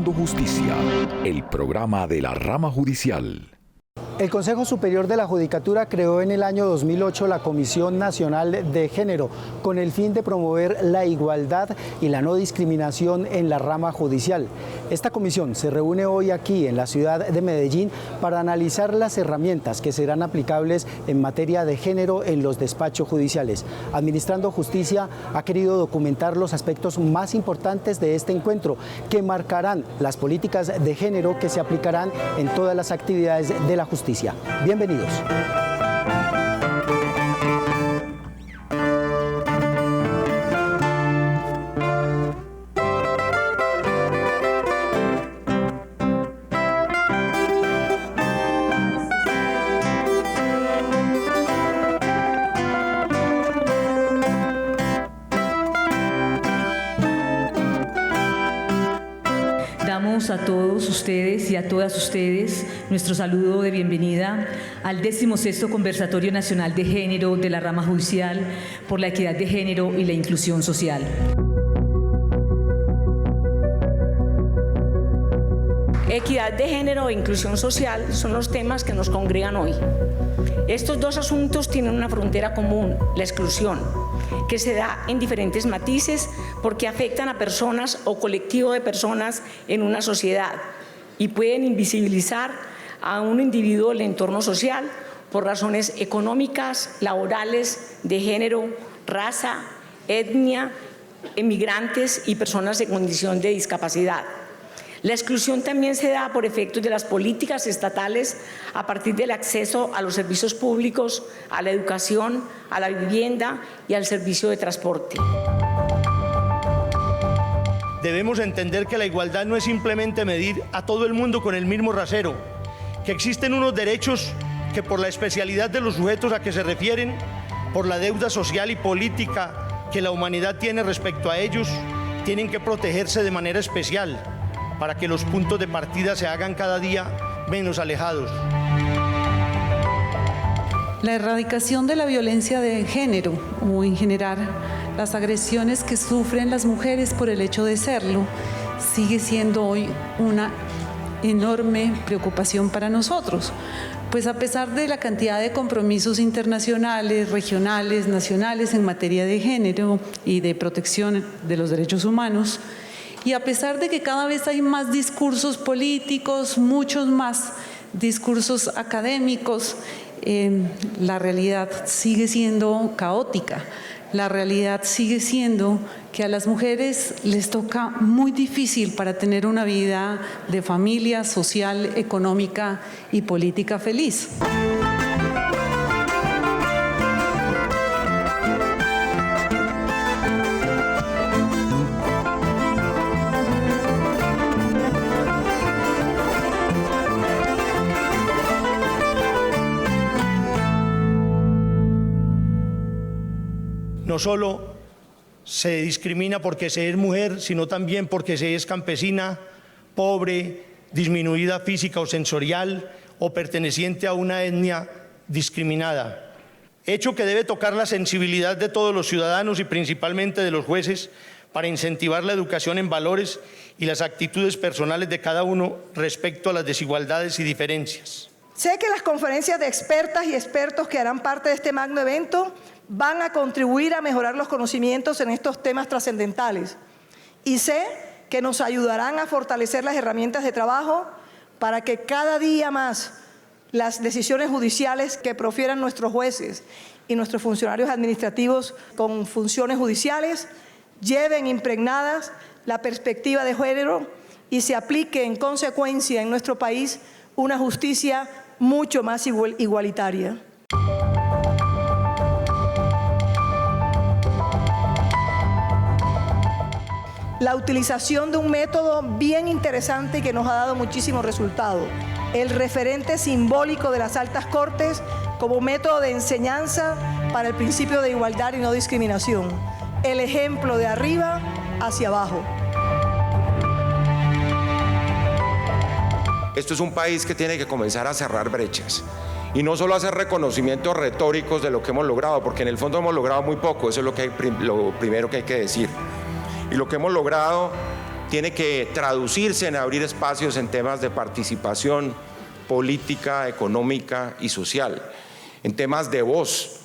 Administrando Justicia, el programa de la rama judicial. El Consejo Superior de la Judicatura creó en el año 2008 la Comisión Nacional de Género con el fin de promover la igualdad y la no discriminación en la rama judicial. Esta comisión se reúne hoy aquí en la ciudad de Medellín para analizar las herramientas que serán aplicables en materia de género en los despachos judiciales. Administrando Justicia ha querido documentar los aspectos más importantes de este encuentro que marcarán las políticas de género que se aplicarán en todas las actividades de la justicia. Bienvenidos. A todos ustedes y a todas ustedes nuestro saludo de bienvenida al 16º Conversatorio Nacional de Género de la Rama Judicial por la Equidad de Género y la Inclusión Social. Equidad de género e inclusión social son los temas que nos congregan hoy. Estos dos asuntos tienen una frontera común, la exclusión, que se da en diferentes matices porque afectan a personas o colectivo de personas en una sociedad y pueden invisibilizar a un individuo del entorno social por razones económicas, laborales, de género, raza, etnia, emigrantes y personas en condición de discapacidad. La exclusión también se da por efectos de las políticas estatales a partir del acceso a los servicios públicos, a la educación, a la vivienda y al servicio de transporte. Debemos entender que la igualdad no es simplemente medir a todo el mundo con el mismo rasero, que existen unos derechos que por la especialidad de los sujetos a que se refieren, por la deuda social y política que la humanidad tiene respecto a ellos, tienen que protegerse de manera especial, para que los puntos de partida se hagan cada día menos alejados. La erradicación de la violencia de género, o en general las agresiones que sufren las mujeres por el hecho de serlo, sigue siendo hoy una enorme preocupación para nosotros. Pues a pesar de la cantidad de compromisos internacionales, regionales, nacionales en materia de género y de protección de los derechos humanos, y a pesar de que cada vez hay más discursos políticos, muchos más discursos académicos, la realidad sigue siendo caótica. La realidad sigue siendo que a las mujeres les toca muy difícil para tener una vida de familia, social, económica y política feliz. No solo se discrimina porque se es mujer, sino también porque se es campesina, pobre, disminuida física o sensorial o perteneciente a una etnia discriminada. Hecho que debe tocar la sensibilidad de todos los ciudadanos y principalmente de los jueces para incentivar la educación en valores y las actitudes personales de cada uno respecto a las desigualdades y diferencias. Sé que las conferencias de expertas y expertos que harán parte de este magno evento van a contribuir a mejorar los conocimientos en estos temas trascendentales y sé que nos ayudarán a fortalecer las herramientas de trabajo para que cada día más las decisiones judiciales que profieran nuestros jueces y nuestros funcionarios administrativos con funciones judiciales lleven impregnadas la perspectiva de género y se aplique en consecuencia en nuestro país una justicia mucho más igualitaria. La utilización de un método bien interesante y que nos ha dado muchísimo resultado, el referente simbólico de las altas cortes como método de enseñanza para el principio de igualdad y no discriminación, el ejemplo de arriba hacia abajo. Esto es un país que tiene que comenzar a cerrar brechas y no solo hacer reconocimientos retóricos de lo que hemos logrado, porque en el fondo hemos logrado muy poco, eso es lo primero que hay que decir. Y lo que hemos logrado tiene que traducirse en abrir espacios en temas de participación política, económica y social, en temas de voz,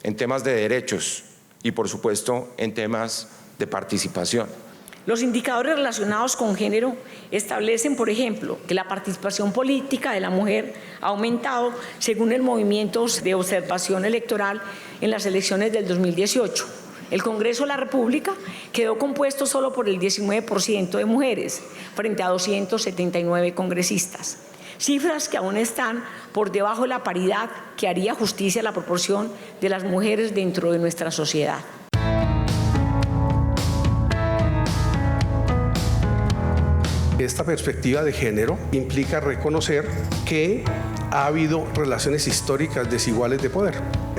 en temas de derechos y, por supuesto, en temas de participación. Los indicadores relacionados con género establecen, por ejemplo, que la participación política de la mujer ha aumentado según el movimiento de observación electoral en las elecciones del 2018. El Congreso de la República quedó compuesto solo por el 19% de mujeres, frente a 279 congresistas. Cifras que aún están por debajo de la paridad que haría justicia a la proporción de las mujeres dentro de nuestra sociedad. Esta perspectiva de género implica reconocer que ha habido relaciones históricas desiguales de poder,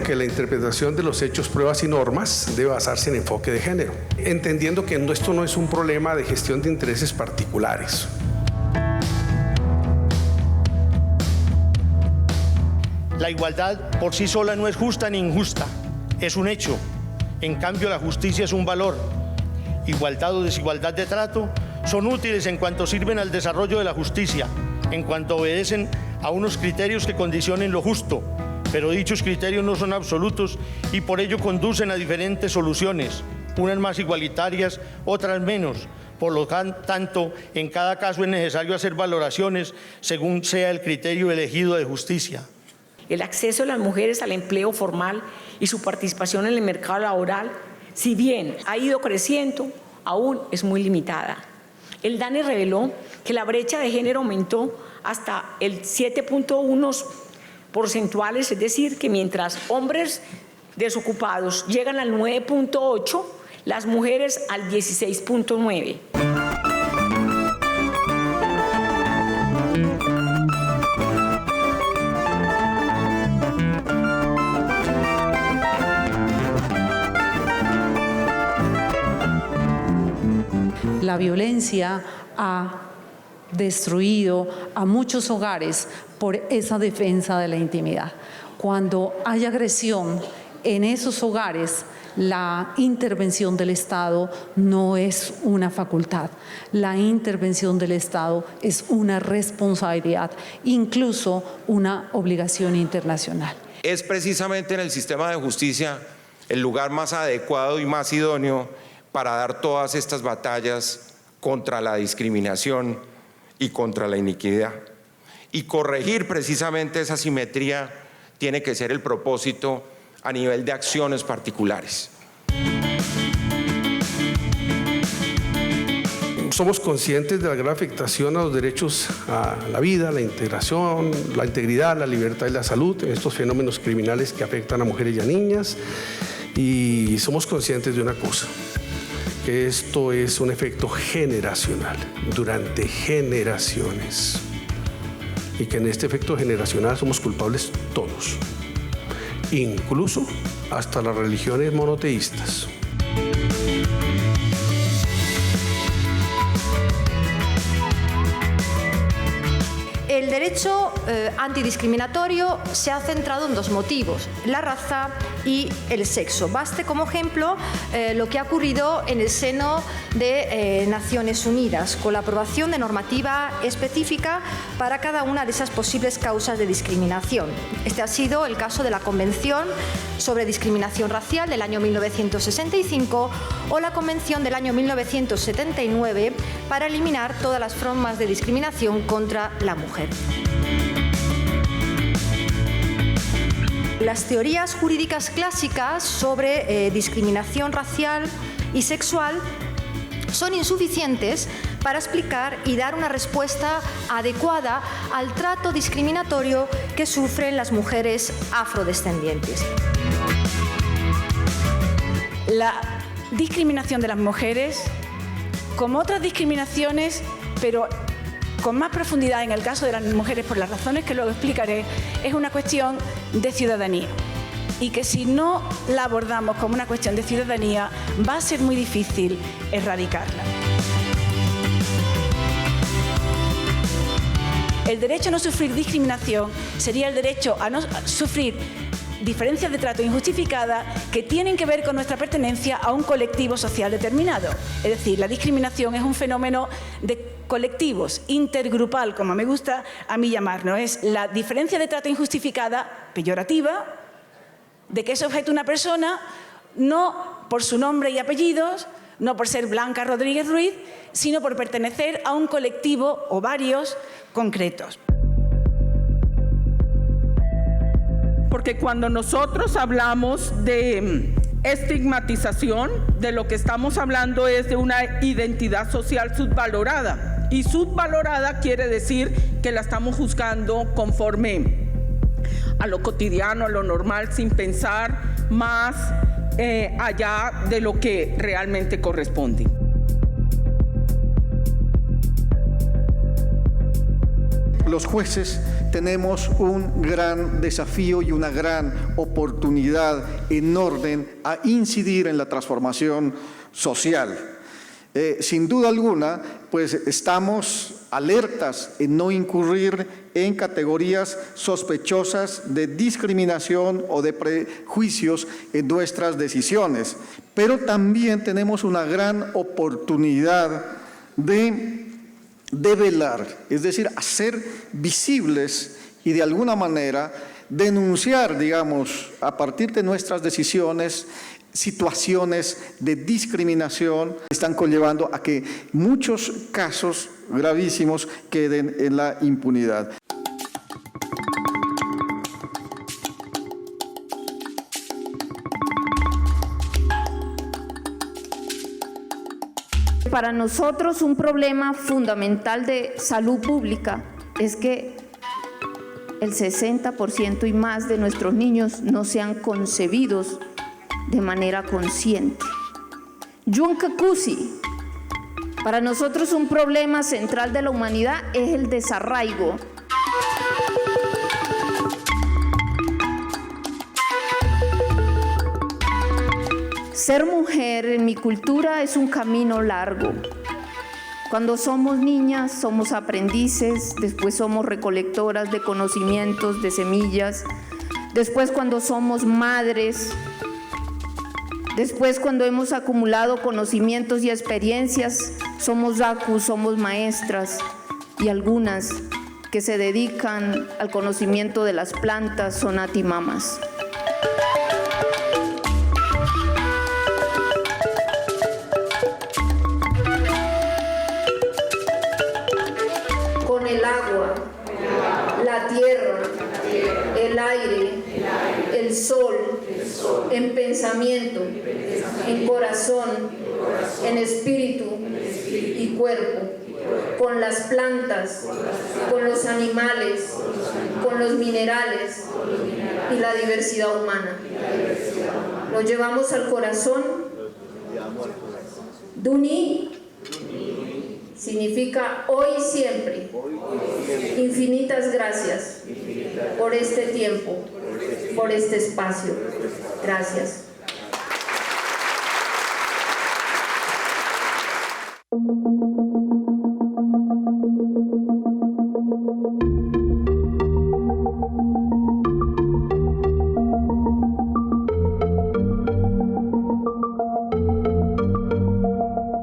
que la interpretación de los hechos, pruebas y normas debe basarse en enfoque de género, entendiendo que esto no es un problema de gestión de intereses particulares. La igualdad por sí sola no es justa ni injusta, es un hecho. En cambio, la justicia es un valor. Igualdad o desigualdad de trato son útiles en cuanto sirven al desarrollo de la justicia, en cuanto obedecen a unos criterios que condicionen lo justo, pero dichos criterios no son absolutos y por ello conducen a diferentes soluciones, unas más igualitarias, otras menos. Por lo tanto, en cada caso es necesario hacer valoraciones según sea el criterio elegido de justicia. El acceso de las mujeres al empleo formal y su participación en el mercado laboral, si bien ha ido creciendo, aún es muy limitada. El DANE reveló que la brecha de género aumentó hasta el 7.1 porcentuales, es decir, que mientras hombres desocupados llegan al 9.8, las mujeres al 16.9. La violencia ha destruido a muchos hogares por esa defensa de la intimidad. Cuando hay agresión en esos hogares, la intervención del Estado no es una facultad. La intervención del Estado es una responsabilidad, incluso una obligación internacional. Es precisamente en el sistema de justicia el lugar más adecuado y más idóneo para dar todas estas batallas contra la discriminación y contra la iniquidad. Y corregir precisamente esa asimetría tiene que ser el propósito a nivel de acciones particulares. Somos conscientes de la grave afectación a los derechos a la vida, la integración, la integridad, la libertad y la salud en estos fenómenos criminales que afectan a mujeres y a niñas. Y somos conscientes de una cosa, que esto es un efecto generacional, durante generaciones. Y que en este efecto generacional somos culpables todos, incluso hasta las religiones monoteístas. El derecho antidiscriminatorio se ha centrado en dos motivos, la raza y el sexo. Baste como ejemplo lo que ha ocurrido en el seno de Naciones Unidas, con la aprobación de normativa específica para cada una de esas posibles causas de discriminación. Este ha sido el caso de la Convención sobre Discriminación Racial del año 1965 o la Convención del año 1979 para eliminar todas las formas de discriminación contra la mujer. Las teorías jurídicas clásicas sobre discriminación racial y sexual son insuficientes para explicar y dar una respuesta adecuada al trato discriminatorio que sufren las mujeres afrodescendientes. La discriminación de las mujeres, como otras discriminaciones, pero con más profundidad en el caso de las mujeres por las razones que luego explicaré, es una cuestión de ciudadanía. Y que si no la abordamos como una cuestión de ciudadanía, va a ser muy difícil erradicarla. El derecho a no sufrir discriminación sería el derecho a no sufrir diferencias de trato injustificadas que tienen que ver con nuestra pertenencia a un colectivo social determinado. Es decir, la discriminación es un fenómeno de colectivos, intergrupal, como me gusta a mí llamarlo. Es la diferencia de trato injustificada, peyorativa, de que es objeto una persona, no por su nombre y apellidos, no por ser Blanca Rodríguez Ruiz, sino por pertenecer a un colectivo o varios concretos. Porque cuando nosotros hablamos de estigmatización, de lo que estamos hablando es de una identidad social subvalorada. Y subvalorada quiere decir que la estamos juzgando conforme a lo cotidiano, a lo normal, sin pensar más allá de lo que realmente corresponde. Los jueces tenemos un gran desafío y una gran oportunidad en orden a incidir en la transformación social. Sin duda alguna, pues estamos alertas en no incurrir en categorías sospechosas de discriminación o de prejuicios en nuestras decisiones, pero también tenemos una gran oportunidad de velar, es decir, hacer visibles y de alguna manera denunciar, digamos, a partir de nuestras decisiones, situaciones de discriminación que están conllevando a que muchos casos gravísimos queden en la impunidad. Para nosotros un problema fundamental de salud pública es que el 60% y más de nuestros niños no sean concebidos de manera consciente. Yunkakusi, para nosotros un problema central de la humanidad es el desarraigo. Ser mujer en mi cultura es un camino largo. Cuando somos niñas somos aprendices, después somos recolectoras de conocimientos, de semillas, después cuando somos madres, después cuando hemos acumulado conocimientos y experiencias, somos daku, somos maestras y algunas que se dedican al conocimiento de las plantas son atimamas. Con el agua, la tierra, el aire, el sol, en pensamiento, en corazón, en espíritu y cuerpo, con las plantas, con los animales, con los minerales y la diversidad humana. Lo llevamos al corazón. Duni significa hoy y siempre. Infinitas gracias por este tiempo, por este espacio. Gracias.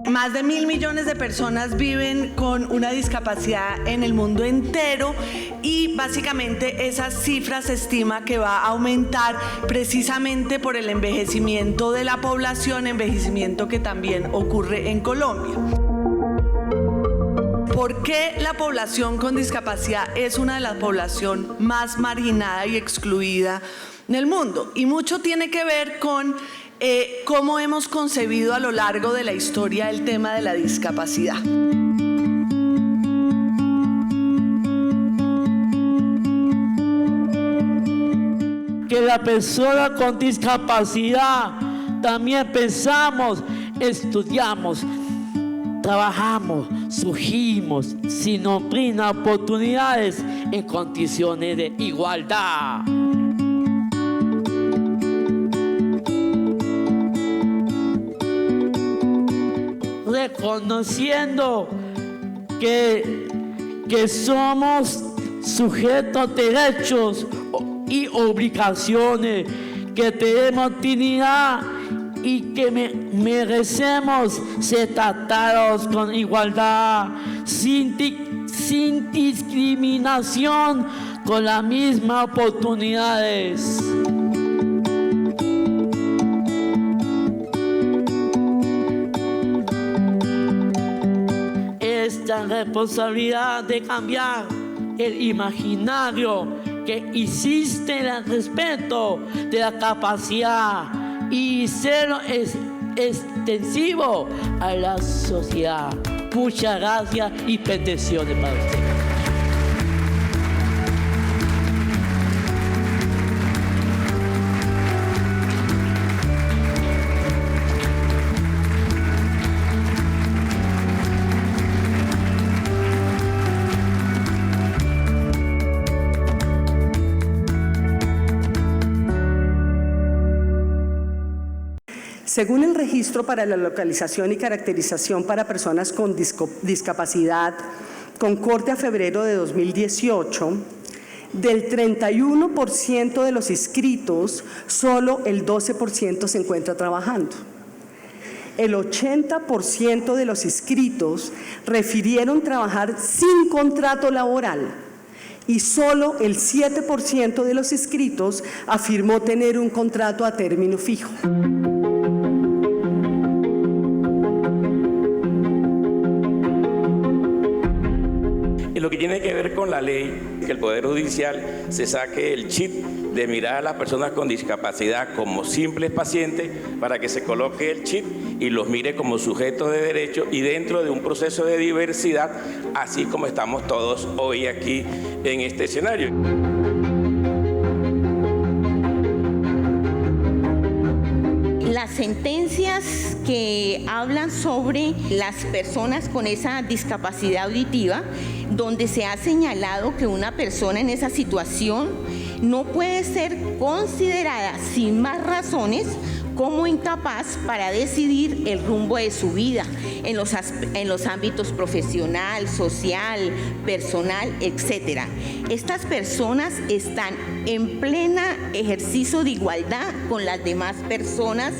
Más de 1.000 millones de personas viven con una discapacidad en el mundo entero y básicamente esa cifra se estima que va a aumentar precisamente por el envejecimiento de la población, envejecimiento que también ocurre en Colombia. ¿Por qué la población con discapacidad es una de las poblaciones más marginada y excluida en el mundo? Y mucho tiene que ver con cómo hemos concebido a lo largo de la historia el tema de la discapacidad. Que la persona con discapacidad también pensamos, estudiamos, trabajamos, surgimos sin plena oportunidades en condiciones de igualdad. Reconociendo que somos sujetos de derechos y obligaciones, que tenemos dignidad y que merecemos ser tratados con igualdad, sin discriminación, con las mismas oportunidades. Esta responsabilidad de cambiar el imaginario que existe al respecto de la capacidad y serlo extensivo a la sociedad. Muchas gracias y bendiciones para usted. Según el Registro para la Localización y Caracterización para Personas con Discapacidad, con corte a febrero de 2018, del 31% de los inscritos, solo el 12% se encuentra trabajando. El 80% de los inscritos refirieron trabajar sin contrato laboral y solo el 7% de los inscritos afirmó tener un contrato a término fijo. Lo que tiene que ver con la ley, que el Poder Judicial se saque el chip de mirar a las personas con discapacidad como simples pacientes para que se coloque el chip y los mire como sujetos de derecho y dentro de un proceso de diversidad, así como estamos todos hoy aquí en este escenario. Las sentencias que hablan sobre las personas con esa discapacidad auditiva, donde se ha señalado que una persona en esa situación no puede ser considerada sin más razones como incapaz para decidir el rumbo de su vida en los ámbitos profesional, social, personal, etc. Estas personas están en plena ejercicio de igualdad con las demás personas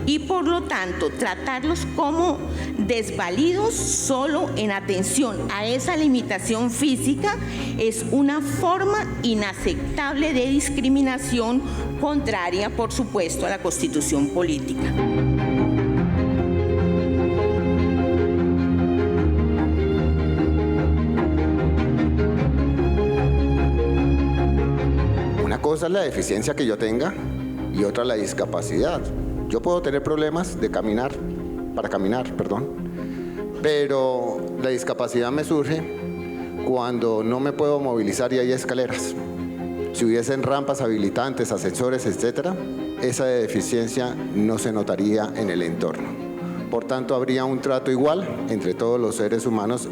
y por lo tanto tratarlos como desvalidos solo en atención a esa limitación física es una forma inaceptable de discriminación contraria, por supuesto, a la Constitución política. Una cosa es la deficiencia que yo tenga y otra la discapacidad. Yo puedo tener problemas para caminar, pero la discapacidad me surge cuando no me puedo movilizar y hay escaleras. Si hubiesen rampas habilitantes, ascensores, etcétera, esa deficiencia no se notaría en el entorno. Por tanto, habría un trato igual entre todos los seres humanos,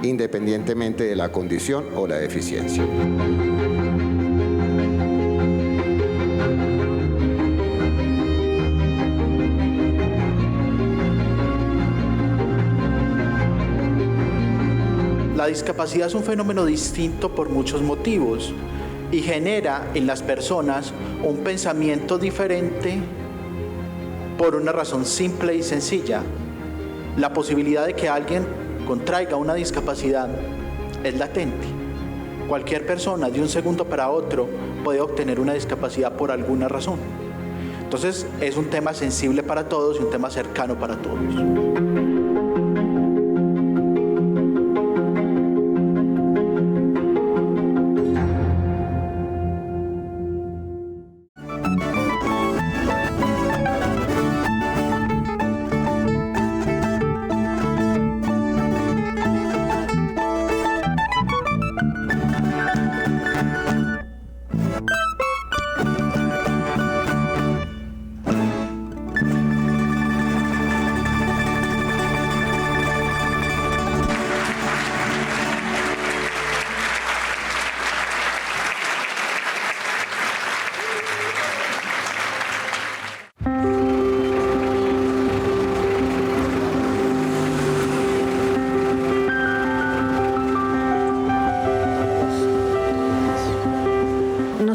independientemente de la condición o la deficiencia. La discapacidad es un fenómeno distinto por muchos motivos y genera en las personas un pensamiento diferente por una razón simple y sencilla. La posibilidad de que alguien contraiga una discapacidad es latente. Cualquier persona de un segundo para otro puede obtener una discapacidad por alguna razón. Entonces es un tema sensible para todos y un tema cercano para todos.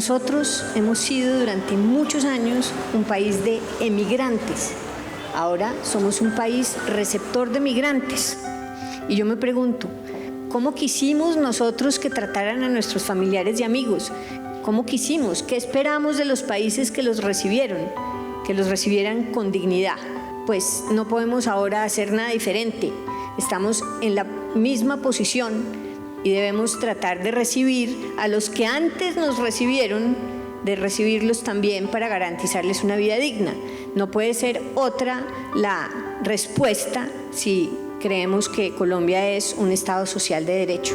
Nosotros hemos sido durante muchos años un país de emigrantes. Ahora somos un país receptor de migrantes. Y yo me pregunto, ¿cómo quisimos nosotros que trataran a nuestros familiares y amigos? ¿Cómo quisimos? ¿Qué esperamos de los países que los recibieron? Que los recibieran con dignidad. Pues no podemos ahora hacer nada diferente. Estamos en la misma posición y debemos tratar de recibir a los que antes nos recibieron, de recibirlos también para garantizarles una vida digna. No puede ser otra la respuesta si creemos que Colombia es un Estado social de derecho.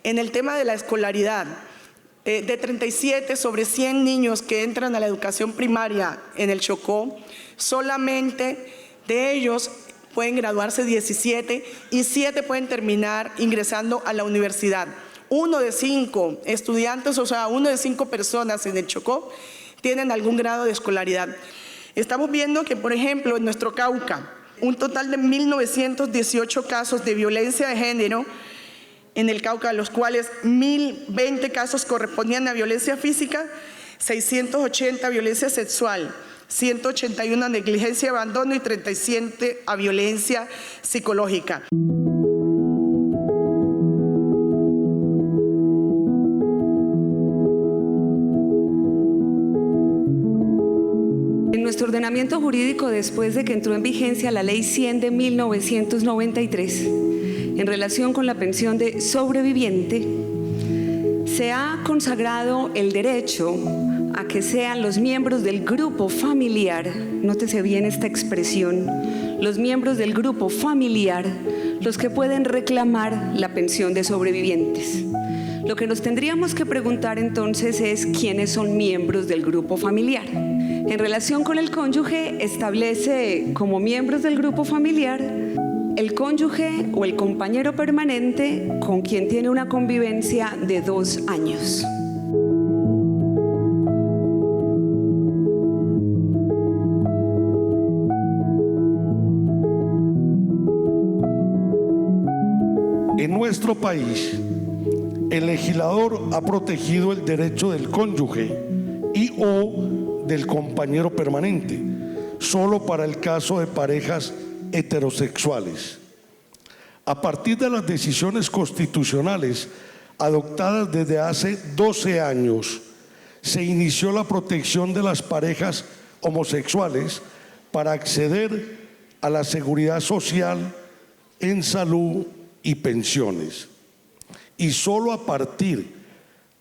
En el tema de la escolaridad, de 37 sobre 100 niños que entran a la educación primaria en el Chocó, solamente de ellos pueden graduarse 17 y 7 pueden terminar ingresando a la universidad. 1 de 5 estudiantes, o sea, 1 de 5 personas en el Chocó tienen algún grado de escolaridad. Estamos viendo que, por ejemplo, en nuestro Cauca, un total de 1.918 casos de violencia de género en el Cauca, los cuales 1.020 casos correspondían a violencia física, 680 a violencia sexual, 181 a negligencia y abandono y 37 a violencia psicológica. En nuestro ordenamiento jurídico, después de que entró en vigencia la Ley 100 de 1993, en relación con la pensión de sobreviviente, se ha consagrado el derecho a que sean los miembros del grupo familiar, nótese bien esta expresión, los miembros del grupo familiar los que pueden reclamar la pensión de sobrevivientes. Lo que nos tendríamos que preguntar entonces es quiénes son miembros del grupo familiar. En relación con el cónyuge, establece como miembros del grupo familiar el cónyuge o el compañero permanente con quien tiene una convivencia de 2 años. En nuestro país, el legislador ha protegido el derecho del cónyuge y o del compañero permanente, solo para el caso de parejas heterosexuales. A partir de las decisiones constitucionales adoptadas desde hace 12 años, se inició la protección de las parejas homosexuales para acceder a la seguridad social en salud y pensiones. Y solo a partir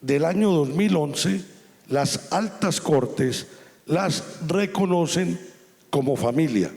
del año 2011, las altas cortes las reconocen como familia.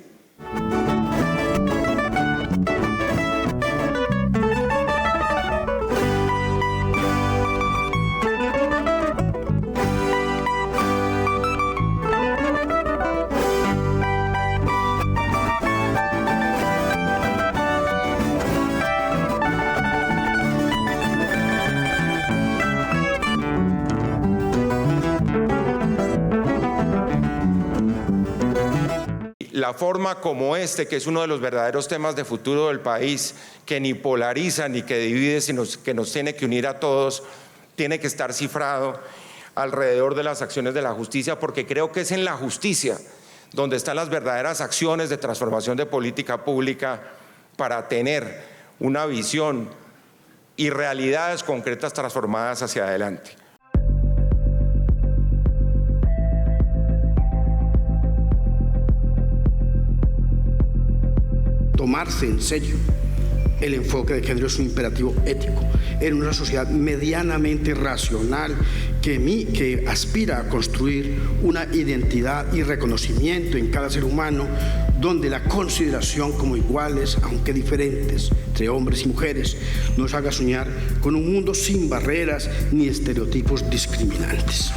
La forma como que es uno de los verdaderos temas de futuro del país, que ni polariza ni que divide, sino que nos tiene que unir a todos, tiene que estar cifrado alrededor de las acciones de la justicia, porque creo que es en la justicia donde están las verdaderas acciones de transformación de política pública para tener una visión y realidades concretas transformadas hacia adelante. Tomarse en serio el enfoque de género es un imperativo ético en una sociedad medianamente racional que aspira a construir una identidad y reconocimiento en cada ser humano, donde la consideración como iguales, aunque diferentes, entre hombres y mujeres, nos haga soñar con un mundo sin barreras ni estereotipos discriminantes.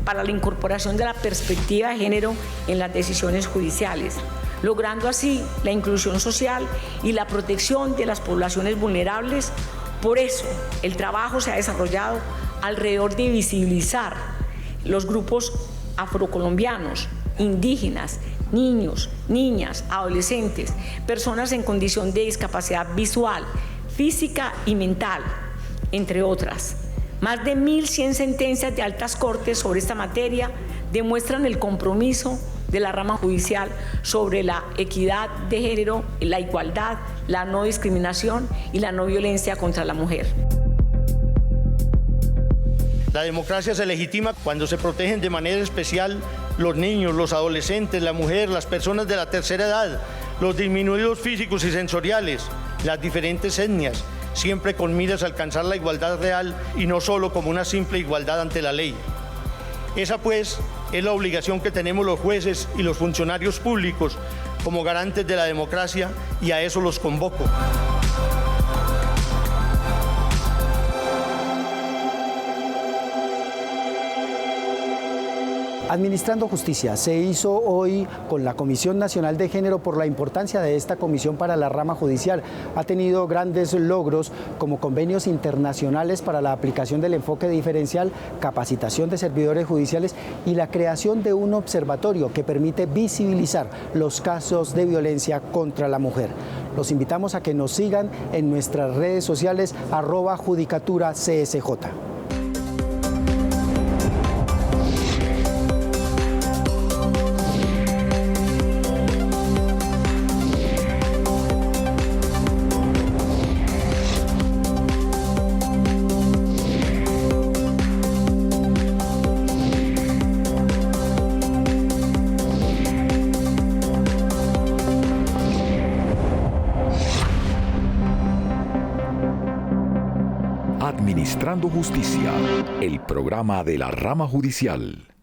Para la incorporación de la perspectiva de género en las decisiones judiciales, logrando así la inclusión social y la protección de las poblaciones vulnerables. Por eso, el trabajo se ha desarrollado alrededor de visibilizar los grupos afrocolombianos, indígenas, niños, niñas, adolescentes, personas en condición de discapacidad visual, física y mental, entre otras. Más de 1.100 sentencias de altas cortes sobre esta materia demuestran el compromiso de la rama judicial sobre la equidad de género, la igualdad, la no discriminación y la no violencia contra la mujer. La democracia se legitima cuando se protegen de manera especial los niños, los adolescentes, la mujer, las personas de la tercera edad, los disminuidos físicos y sensoriales, las diferentes etnias, siempre con miras a alcanzar la igualdad real y no solo como una simple igualdad ante la ley. Esa, pues, es la obligación que tenemos los jueces y los funcionarios públicos como garantes de la democracia, y a eso los convoco. Administrando Justicia se hizo hoy con la Comisión Nacional de Género por la importancia de esta comisión para la rama judicial. Ha tenido grandes logros como convenios internacionales para la aplicación del enfoque diferencial, capacitación de servidores judiciales y la creación de un observatorio que permite visibilizar los casos de violencia contra la mujer. Los invitamos a que nos sigan en nuestras redes sociales @judicatura_CSJ. Administrando Justicia, el programa de la rama judicial.